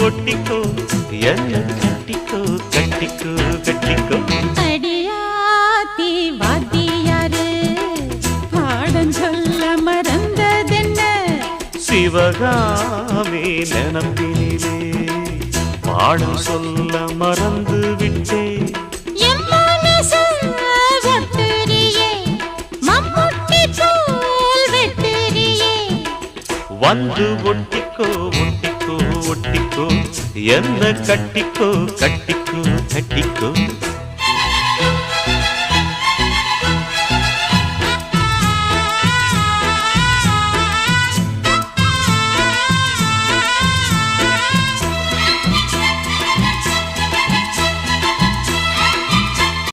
ஒட்டிக்கோ என்ன கட்டிக்கோ கட்டிக்கோ கட்டிக்கோ அடியாத்தி வாத்தியாரு பாடம் சொல்ல மறந்ததென்ன சிவகாமி நினப்பினிலே பாடம் சொல்ல மறந்து விட்டே என் மனசு ஒட்டுறியே மம்முட்டி போல் வெட்டுறியே வந்து ஒட்டிக்கோ ஒட்டிக்கோ ஒட்டிக்கோ என்ன கட்டிக்கோ கட்டிக்கோ கட்டிக்கோ